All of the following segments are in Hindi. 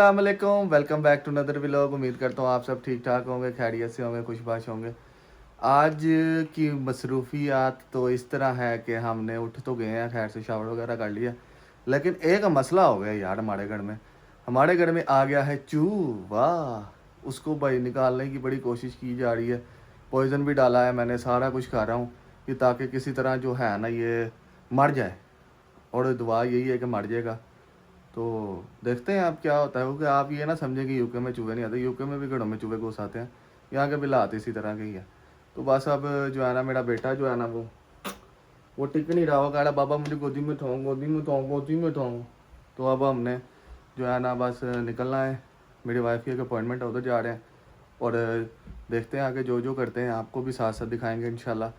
अस्सलाम वालेकुम, welcome back to another vlog. उम्मीद करता हूँ आप सब ठीक ठाक होंगे, खैरियत से होंगे, खुशबाश होंगे। आज की मसरूफियात तो इस तरह है कि हमने उठ तो गए हैं, खैर से शावर वगैरह कर लिया, लेकिन एक मसला हो गया यार हमारे घर में आ गया है चूहा। उसको भाई निकालने की बड़ी कोशिश की जा रही है। पॉइज़न भी डाला है मैंने, सारा कुछ खा रहा हूँ कि ताकि किसी तरह जो है ना ये मर जाए, और दुआ यही है कि मर जाएगा। तो देखते हैं अब क्या होता है, क्योंकि आप ये ना समझें कि यूके में चूहे नहीं आते, यूके में भी घरों में चूहे घुस आते हैं। यहाँ के बिल्ला आते इसी तरह के ही है। तो बस अब जो है ना मेरा बेटा जो है ना वो टिक नहीं रहा, वो कह रहा बाबा मुझे गोदी में उठाओ, गोदी में उठाओ, गोदी में उठाओ। तो अब हमने जो है ना बस निकलना है, मेरी वाइफ की एक अपॉइंटमेंट है, उधर जा रहे हैं। और देखते हैं आगे जो जो करते हैं, आपको भी साथ साथ दिखाएंगे इंशाल्लाह।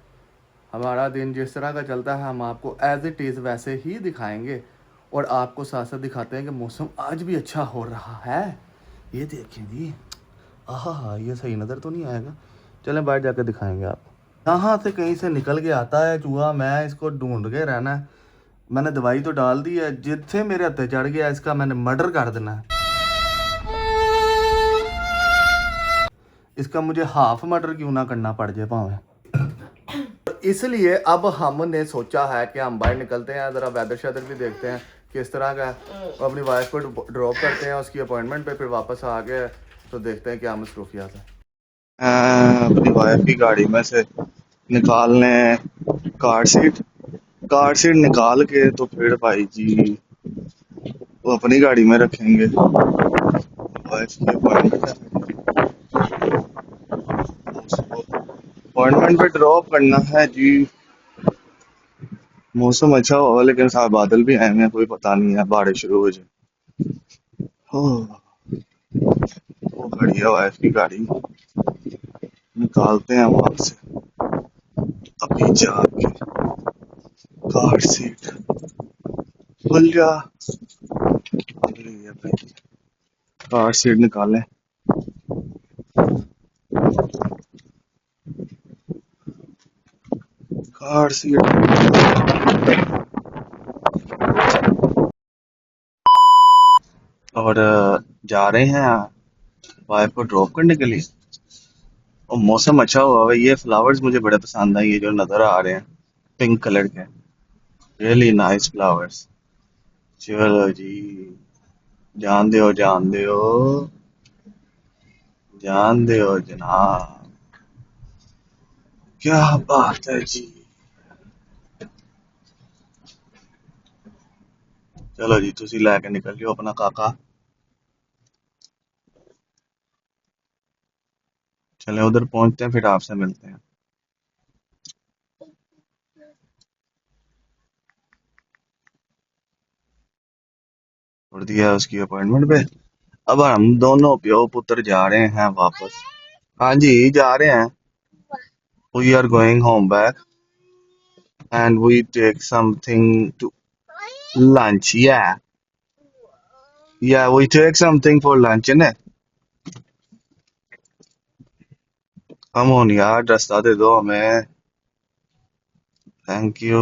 हमारा दिन जिस तरह का चलता है हम आपको एज इट इज़ वैसे ही दिखाएंगे, और आपको साथ साथ दिखाते हैं कि मौसम आज भी अच्छा हो रहा है। ये देखें जी, आहा ये सही नज़र तो नहीं आएगा, चलें बाहर जाकर दिखाएंगे आपको। यहाँ से कहीं से निकल के आता है चूहा, मैं इसको ढूंढ के रहना है। मैंने दवाई तो डाल दी है, जिससे मेरे हत्थे चढ़ गया इसका मैंने मर्डर कर देना है। इसका मुझे हाफ मर्डर क्यों ना करना पड़ जाए भावें। इसलिए अब हमने सोचा है कि हम बाहर निकलते हैं, ज़रा वेदर शेदर भी देखते हैं किस तरह का है, और अपनी वाइफ को ड्रॉप करते हैं उसकी अपॉइंटमेंट पे, फिर वापस आ गए तो देखते हैं क्या मसरूफियात है। अपनी वाइफ की गाड़ी में से निकालने कार सीट निकाल के तो फिर भाई जी वो अपनी गाड़ी में रखेंगे। वाइफ की अपॉइंटमेंट पे ड्रॉप करना है जी। मौसम अच्छा होगा लेकिन साथ बादल भी आए हैं, कोई पता नहीं है बारिश शुरू हो जाए। वो बढ़िया वाइफ की गाड़ी निकालते हैं वहां से अभी जाके। कार सीट खुल जा, खुल रही है भाई। कार सीट निकालें। कार सीट और जा रहे हैं वाइफ को ड्रॉप करने के लिए। और मौसम अच्छा हुआ है, ये फ्लावर्स मुझे बड़े पसंद है, ये जो नज़र आ रहे हैं पिंक कलर के, रियली नाइस फ्लावर्स। चलो जी, जान दो जान दो जान दो जनाब, क्या बात है जी। चलो जी तुसी लैके निकल जाओ अपना काका। चले उधर पहुंचते हैं फिर आपसे मिलते हैं। छोड़ दिया उसकी अपॉइंटमेंट पे। अब हम दोनों प्यो पुत्र जा रहे हैं वापस। हाँ जी जा रहे हैं। We are going home back and we take something to lunch. Yeah, we take something for lunch ने। कम ऑन यार, रास्ता दे दो हमें, थैंक यू।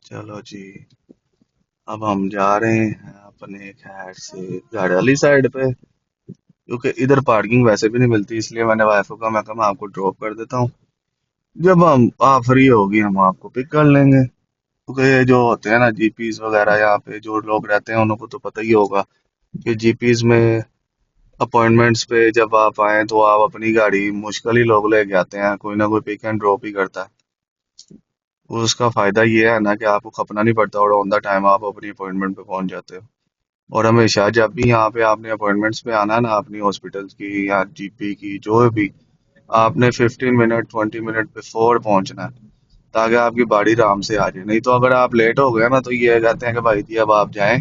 चलो जी अब हम जा रहे हैं अपने खैर से गाड़ी वाली साइड पे, क्योंकि इधर पार्किंग वैसे भी नहीं मिलती, इसलिए मैंने वाइफ को कहा, मैं कहा मैं आपको ड्रॉप कर देता हूँ, जब हम आप फ्री होगी हम आपको पिक कर लेंगे। क्योंकि ये जो होते हैं ना जीपीज वगैरह, यहाँ पे जो लोग रहते हैं उनको तो पता ही होगा कि जीपीज में अपॉइंटमेंट्स पे जब आप आए तो आप अपनी गाड़ी मुश्किल ही लोग लेके आते हैं, कोई ना कोई पिक एंड ड्रॉप ही करता है। उसका फायदा ये है ना कि आपको खपना नहीं पड़ता, और ऑन द टाइम आप अपनी अपॉइंटमेंट पे पहुंच जाते हो। और हमेशा जब भी यहाँ पे आपने अपॉइंटमेंट्स पे आना है ना, अपनी हॉस्पिटल्स की या जीपी की जो भी, आपने 15 मिनट 20 मिनट बिफोर पहुंचना है, ताकि आपकी बाड़ी आराम से आ जाए। नहीं तो अगर आप लेट हो गए ना तो ये कहते हैं कि भाई जी अब आप जाएं,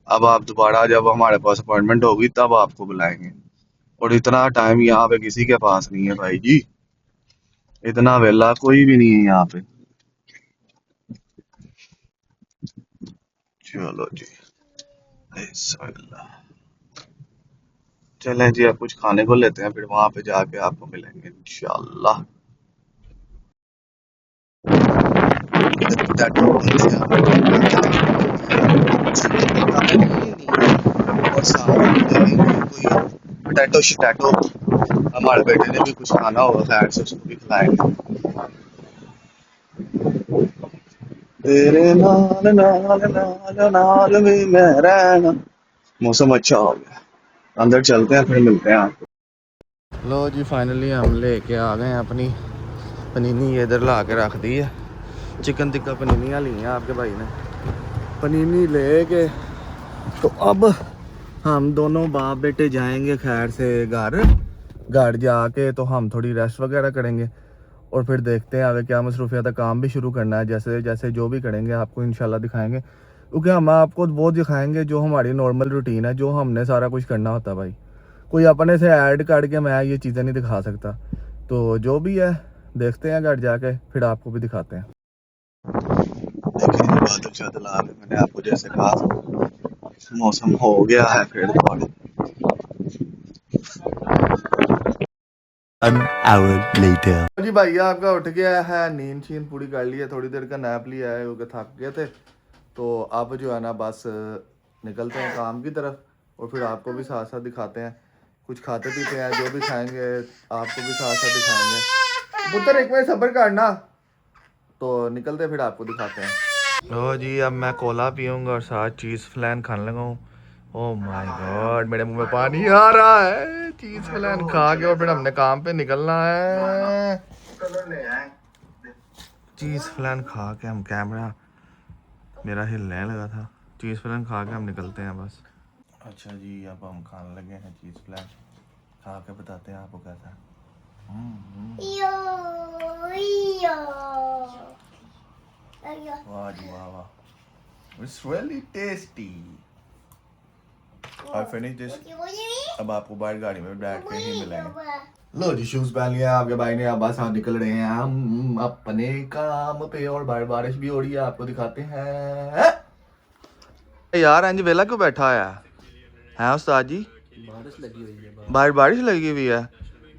अब आप दोबारा जब हमारे पास अपॉइंटमेंट होगी तब आपको बुलाएंगे। और इतना टाइम यहाँ पे किसी के पास नहीं है भाई जी, इतना वेला कोई भी नहीं है यहाँ पे। चलो जी बिस्मिल्लाह। चलें जी अब कुछ खाने को लेते हैं, फिर वहां पे जाके आपको मिलेंगे इंशाल्लाह। और साथ में देखेंगे कोई पोटैटो शटैटो, हमारे बेटे ने भी कुछ खाना होगा खैर से उसको भी खिलाएंगे। तेरे नाल नाल नाल नाल में मैं रहना। मौसम अच्छा हो गया, अंदर चलते हैं फिर मिलते हैं आपको। लो जी फाइनली हम लेके आ गए हैं अपनी पनीनी, इधर ला के रख दी है। चिकन टिक्का पनीनियाँ ली हैं आपके भाई ने, पनीनी लेके तो अब हम दोनों बाप बेटे जाएंगे खैर से घर। घर जाके तो हम थोड़ी रेस्ट वगैरह करेंगे और फिर देखते हैं आगे क्या मसरूफियत है। काम भी शुरू करना है, जैसे जैसे जो भी करेंगे आपको इंशाल्लाह दिखाएंगे, क्योंकि हम आपको वो दिखाएंगे जो हमारी नॉर्मल रूटीन है, जो हमने सारा कुछ करना होता है भाई। कोई अपने से ऐड करके मैं ये चीज़ें नहीं दिखा सकता। तो जो भी है देखते हैं घर जाके, फिर आपको भी दिखाते हैं। बादल शादल आ गए, मैंने आपको जैसे कहा मौसम हो गया है फिर An hour later. जी भैया आपका उठ गया है, नींद शीन पूरी कर ली है, थोड़ी देर का नैप लिया है क्योंकि थक गए थे। तो अब जो है ना बस निकलते हैं काम की तरफ और फिर आपको भी साथ साथ दिखाते हैं। कुछ खाते पीते हैं, जो भी खाएंगे आपको भी साथ साथ दिखाएंगे। पुत्र एक मिनट सब्र करना, तो निकलते फिर आपको दिखाते हैं। लो जी अब मैं कोला पीऊँगा और साथ चीज़ फ्लैन खाने लगा हूँ। ओह माय गॉड, मेरे मुंह में पानी आ रहा है। चीज़ फ्लैन खा के और फिर हमने काम पे निकलना है। चीज़ फ्लैन खा के हम, कैमरा मेरा हिलने लगा था। चीज़ फ्लैन खा के हम निकलते हैं बस। अच्छा जी अब हम खाने लगे हैं चीज़ फ्लैन, खा के बताते हैं आपको कैसा है। वाह जी वाह वाह, इट्स रियली टेस्टी। और फिनिश दिस, अब आपको बाहर गाड़ी में बैठ के ही मिलेंगे। लो जी शूज पहन लिया आपके भाई ने, अब बस हम निकल रहे हैं हम अपने काम पे और बाहर बारिश भी हो रही है, आपको दिखाते हैं। यार इंज वेला क्यों बैठा है उस्ताद जी? बारिश लगी हुई है, बाहर बारिश लगी हुई है।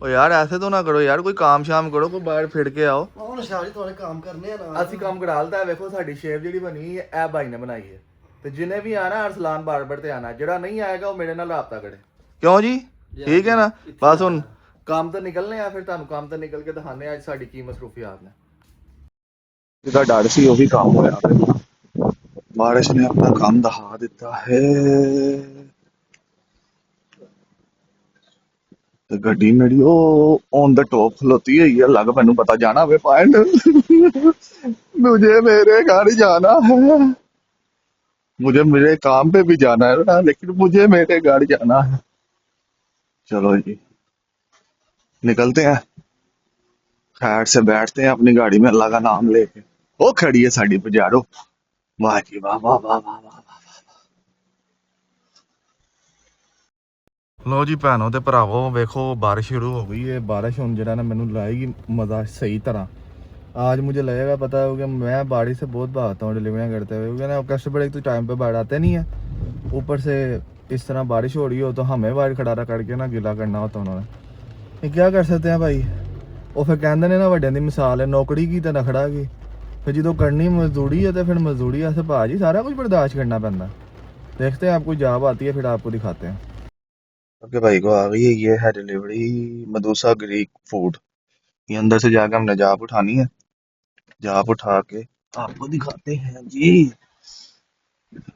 ओ यार ऐसे तो ना करो यार, कोई काम शाम करो, कोई बाहर फिर के आओ। ਹੁਣ ਸ਼ਾਰੀ ਤੁਹਾਡੇ ਕੰਮ ਕਰਨੇ ਆ ਨਾ ਅਸੀਂ ਕੰਮ ਕਰਾ ਲਤਾ। ਵੇਖੋ ਸਾਡੀ ਸ਼ੇਪ ਜਿਹੜੀ ਬਣੀ ਹੈ ਇਹ ਭਾਈ ਨੇ ਬਣਾਈ ਹੈ, ਤੇ ਜਿਹਨੇ ਵੀ ਆਣਾ ਅਰਸਲਾਨ ਬਾਰਬਰ ਤੇ ਆਣਾ, ਜਿਹੜਾ ਨਹੀਂ ਆਏਗਾ ਉਹ ਮੇਰੇ ਨਾਲ ਰਾਬਤਾ ਕਰੇ। ਕਿਉਂ ਜੀ? ਠੀਕ ਹੈ ਨਾ? ਬਸ ਹੁਣ ਕੰਮ ਤੇ ਨਿਕਲਨੇ ਆ, ਫਿਰ ਤੁਹਾਨੂੰ ਕੰਮ ਤੇ ਨਿਕਲ ਕੇ ਦਿਖਾਣੇ ਆ ਅੱਜ ਸਾਡੀ ਕੀ ਮਸਰੂਫੀਆਤ ਨੇ। ਜਿਹਦਾ ਡਰ ਸੀ ਉਹੀ ਕੰਮ ਹੋਇਆ, ਬਾਰਿਸ਼ ਨੇ ਆਪਣਾ ਕੰਮ ਦਿਖਾ ਦਿੱਤਾ ਹੈ। ਤੇ ਗੱਡੀ ਮੇਰੀ ਉਹ ਔਨ ਦ ਟੌਪ ਖਲੋਤੀ ਹੋਈ ਹੈ, ਲੱਗ ਮੈਨੂੰ ਪਤਾ ਜਾਣਾ ਵੇ ਪੁਆਇੰਟ। मुझे मेरे घर जाना है, मुझे मेरे काम पे भी जाना है ना, लेकिन मुझे मेरे घर जाना है। चलो जी निकलते हैं, खैर से बैठते हैं अपनी गाड़ी में, अल्लाह का नाम लेके। वो खड़ी है साड़ी पजारो, वाह जी वाह वाह वाह वाह वाह। लो जी भैनों ते भरावो वेखो बारिश शुरू हो गई है। बारिश हुण जिहड़ा ना मैनू लाएगी मज़ा सही तरह। आज मुझे लगेगा पता है कि मैं बारिश से बहुत भागता हूँ डिलीवरियाँ करते हुए, क्योंकि ना कस्टमर एक तो टाइम पे बाहर आते नहीं है, ऊपर से इस तरह बारिश हो रही हो तो हमें बाहर खड़ा करके ना गिला करना होता उन्होंने। क्या कर सकते हैं भाई, वो फिर कहते ने ना वड्डियां दी मिसाल है, नौकरी की तो नखड़ा की। फिर जो करनी मजदूरी है तो फिर मजदूरी ऐसे भाजी सारा कुछ बर्दाश्त करना पैंदा। देखते हैं आपको जॉब आती है फिर आपको दिखाते हैं। आपके भाई को आ गई है, ये है डिलीवरी मदूसा ग्रीक फूड। ये अंदर से जाकर हमने जाप उठानी है, जाप उठा के आपको दिखाते हैं जी।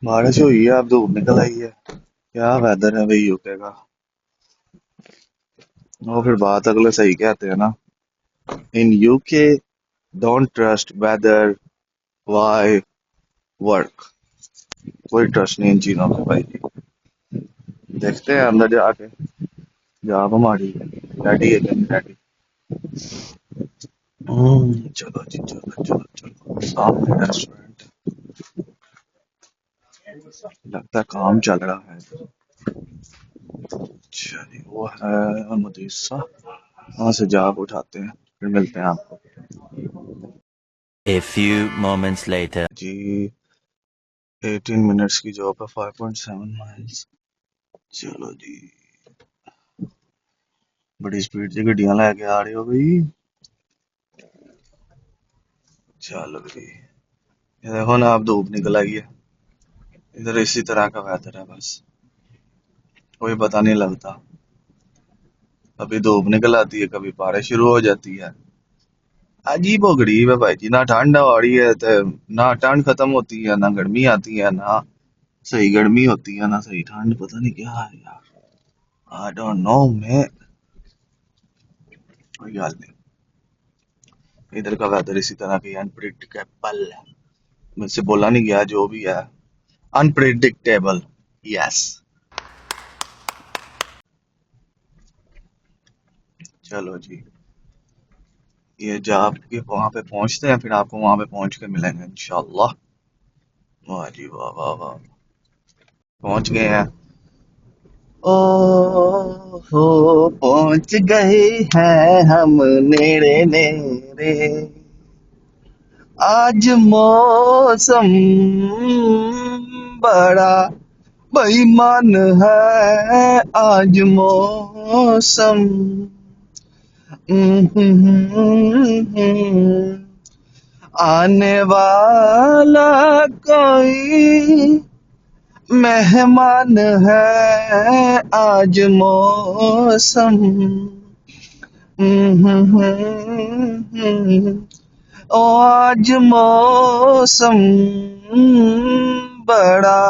बारिश हुई है, अब धूप निकल आई है, क्या वेदर है भाई यूके का। वो फिर बात अगले सही कहते हैं ना, in UK don't trust weather why work. कोई ट्रस्ट नहीं इन चीजों में भाई जी। देखते हैं अंदर जाके जॉब हमारी रेडी है कि नहीं रेडी। चलो जी चलो चलो चलो, सामने रेस्टोरेंट लगता है काम चल रहा है। अच्छा जी वो है मदीसा, वहाँ से जाप उठाते हैं फिर मिलते हैं आपको A few moments later. जी। 18 मिनट्स की जॉब है, 5.7 माइल्स। चलो जी बड़ी स्पीड से गड्डियां लेके आ रही हो भाई। चलो जी ये देखो ना आप धूप निकल आई है, इधर इसी तरह का वेदर है, बस कोई पता नहीं लगता। कभी धूप निकल आती है, कभी बारिश शुरू हो जाती है। अजीब व गरीब है भाई जी, ना ठंड हो रही है तो ना ठंड खत्म होती है, ना गर्मी आती है, ना सही गर्मी होती है, ना सही ठंड। पता नहीं क्या है यार, आई डोंट नो। मैं कोई हाल नहीं, इधर का वेदर इसी तरह की अनप्रिडिक्टेबल है। मुझसे बोला नहीं गया, जो भी है अनप्रिडिक्टेबल। यस। चलो जी, ये जब के वहां पे पहुंचते हैं फिर आपको वहां पे पहुंच के मिलेंगे इंशाल्लाह। वाह जी वाह वाह वाह। पहुंच गए हैं। ओ हो, पहुंच गए हैं हम, नेड़े नेड़े। आज मौसम बड़ा बेईमान है, आज मौसम। आने वाला कोई मेहमान है, आज मौसम। ओ आज मौसम बड़ा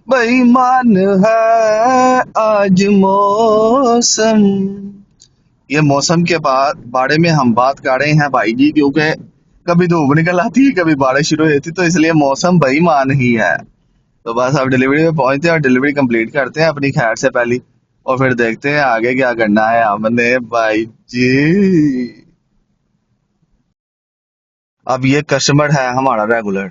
बेईमान है, आज मौसम। ये मौसम के बाद बारे में हम बात कर रहे हैं भाई जी, क्योंकि कभी धूप निकल आती है, कभी बारिश शुरू होती है, तो इसलिए मौसम बेईमान ही है। तो बस अब डिलीवरी पे पहुंचते हैं और डिलीवरी कंप्लीट करते हैं अपनी खैर से पहली, और फिर देखते हैं आगे क्या करना है हमने भाई जी। अब ये कस्टमर है हमारा रेगुलर,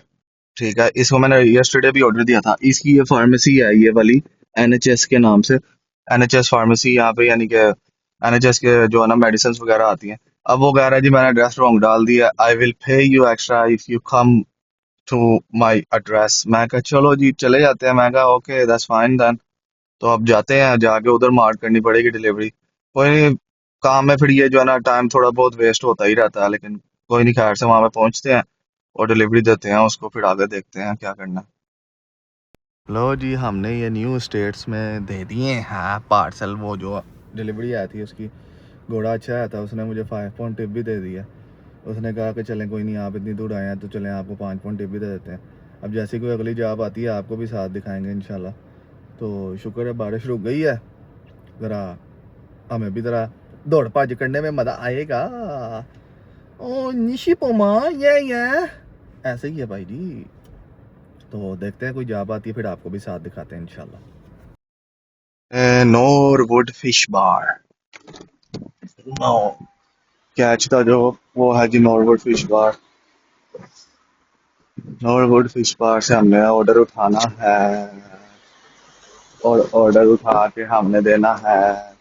ठीक है। इसको मैंने यस्टरडे भी ऑर्डर दिया था। इसकी ये फार्मेसी है ये वाली, एनएचएस के नाम से। एनएचएस फार्मेसी यहाँ पे, यानी कि एनएचएस के जो है ना मेडिसिन वगैरह आती हैं। अब वो कह रहा है जी मैंने एड्रेस रॉन्ग डाल दिया, I will pay you extra if you come to my address. मैं कहा चलो जी चले जाते हैं, मैं कहा ओके दैट्स फाइन देन। तो अब जाते हैं, जाके उधर मार्क करनी पड़ेगी डिलीवरी। कोई नहीं, काम में फिर ये जो है ना टाइम थोड़ा बहुत वेस्ट होता ही रहता है, लेकिन कोई नहीं, खैर से वहां पे पहुंचते हैं और डिलीवरी देते हैं उसको, फिर आगे देखते हैं क्या करना है। लो जी, हमने ये न्यू स्टेट्स में दे दिए हैं पार्सल। वो जो डिलीवरी आई थी उसकी घोड़ा अच्छा आया था, उसने मुझे 5 पाउंड टिप भी दे दिया। उसने कहा कि चलें कोई नहीं, आप इतनी दूर आए हैं तो चलें आपको 5 पाउंड टिप भी दे देते हैं। अब जैसे कोई अगली जॉब आती है आपको भी साथ दिखाएंगे इंशाल्लाह। तो शुक्र है बारिश रुक गई है, ज़रा हमें भी ज़रा दौड़ भज करने में मज़ा आएगा। ओ निशी पोमा, ये ऐसे ही है भाई जी। तो देखते हैं कोई जॉब आती है फिर आपको भी साथ दिखाते हैं इंशाल्लाह। नॉरवुड फिश बार, नो कैच था जो, वो है जी नॉरवुड फिश बार। नॉरवुड फिश बार से हमने ऑर्डर उठाना है, और ऑर्डर उठा के हमने देना है।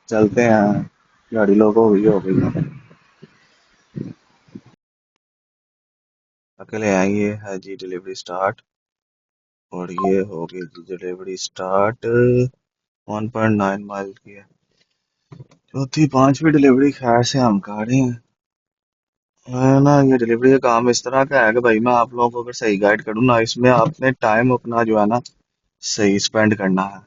चलते हैं, गाड़ी लोग हो गई है। अकेले आएंगे है जी डिलीवरी स्टार्ट, और ये हो गई जी डिलीवरी स्टार्ट। 1.9 माइल की है, चौथी पांचवी डिलीवरी खैर से हम कर रहे हैं। है ना, ये डिलीवरी का काम इस तरह का है कि भाई मैं आप लोगों को अगर सही गाइड करूँ ना, इसमें आपने टाइम अपना जो है ना सही स्पेंड करना है।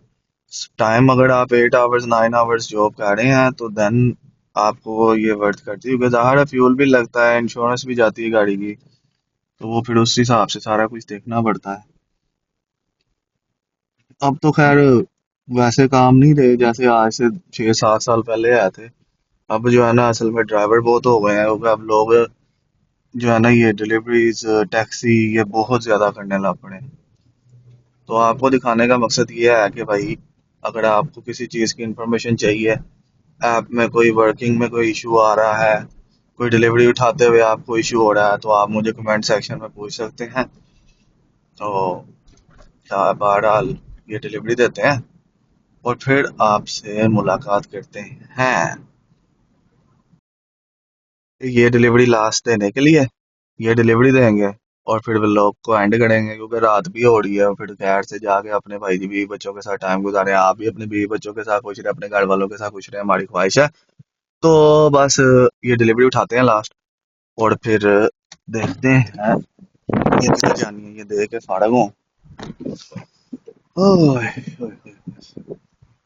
टाइम अगर आप 8 आवर्स 9 आवर्स जॉब कर रहे हैं तो देन आपको ये वर्थ करती है, क्योंकि ज़ाहिर है फ्यूल भी लगता है, इंश्योरेंस भी जाती है गाड़ी की, तो वो फिर उस हिसाब से सारा कुछ देखना पड़ता है। अब तो खैर वैसे काम नहीं रहे जैसे आज से 6-7 साल पहले आए थे। अब जो है ना असल में ड्राइवर बहुत हो गए हैं, क्योंकि अब लोग जो है ना ये डिलीवरीज टैक्सी ये बहुत ज़्यादा करने लग पड़े हैं। तो आपको दिखाने का मकसद ये है कि भाई अगर आपको किसी चीज़ की इंफॉर्मेशन चाहिए, ऐप में कोई वर्किंग में कोई इशू आ रहा है, कोई डिलीवरी उठाते हुए आपको इशू हो रहा है, तो आप मुझे कमेंट सेक्शन में पूछ सकते हैं। तो बहरहाल ये डिलीवरी देते हैं और फिर आपसे मुलाकात करते हैं। ये डिलीवरी लास्ट देने के लिए ये डिलीवरी देंगे और फिर व्लॉग को एंड करेंगे, क्योंकि रात भी हो रही है। फिर खैर से जाके अपने भाई जी बीवी बच्चों के साथ टाइम गुजारें, आप भी अपने बीवी बच्चों के साथ खुश रहे, अपने घर वालों के साथ खुश रहे, हमारी ख्वाहिश है। तो बस ये डिलीवरी उठाते हैं लास्ट, और फिर देखते हैं ये किधर जानी है, ये देख के फाड़ग हूँ ओए,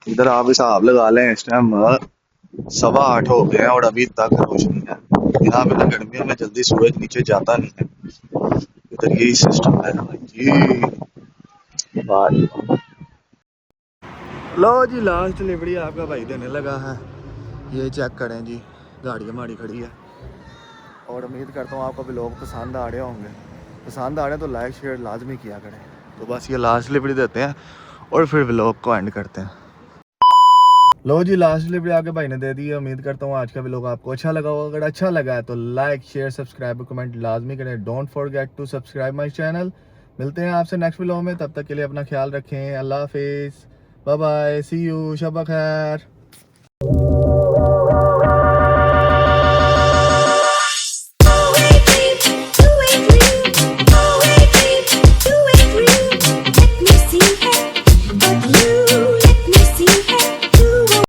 इधर आप हिसाब लगा लें इस टाइम 8:15 हो गए हैं और अभी तक रोशनी है। यहाँ पे ना गर्मियों में जल्दी सूरज नीचे जाता नहीं है। इधर यही सिस्टम है ना भाई। वाह जी वाह। लो जी लास्ट डिलीवरी आपका भाई देने लगा है। ये चेक करें जी, गाड़ी हमारी खड़ी है। और उम्मीद करता हूँ आपको भी लोग पसंद आ रहे होंगे। पसंद आ रहे हैं तो लाइक शेयर लाजमी किया करें। तो बस ये लास्ट डिलीवरी देते हैं और फिर व्लॉग को एंड करते हैं। लो जी लास्ट डिलीवरी आपके भाई ने दे दी है। उम्मीद करता हूँ आज का व्लॉग आपको अच्छा लगा होगा। अगर अच्छा लगा है तो लाइक शेयर सब्सक्राइब कमेंट लाजमी करें। Don't forget to subscribe my channel. मिलते हैं आपसे नेक्स्ट व्लॉग में, तब तक के लिए अपना ख्याल रखें। अल्लाह हाफिज़, बाय बाय, सी यू, शब खैर।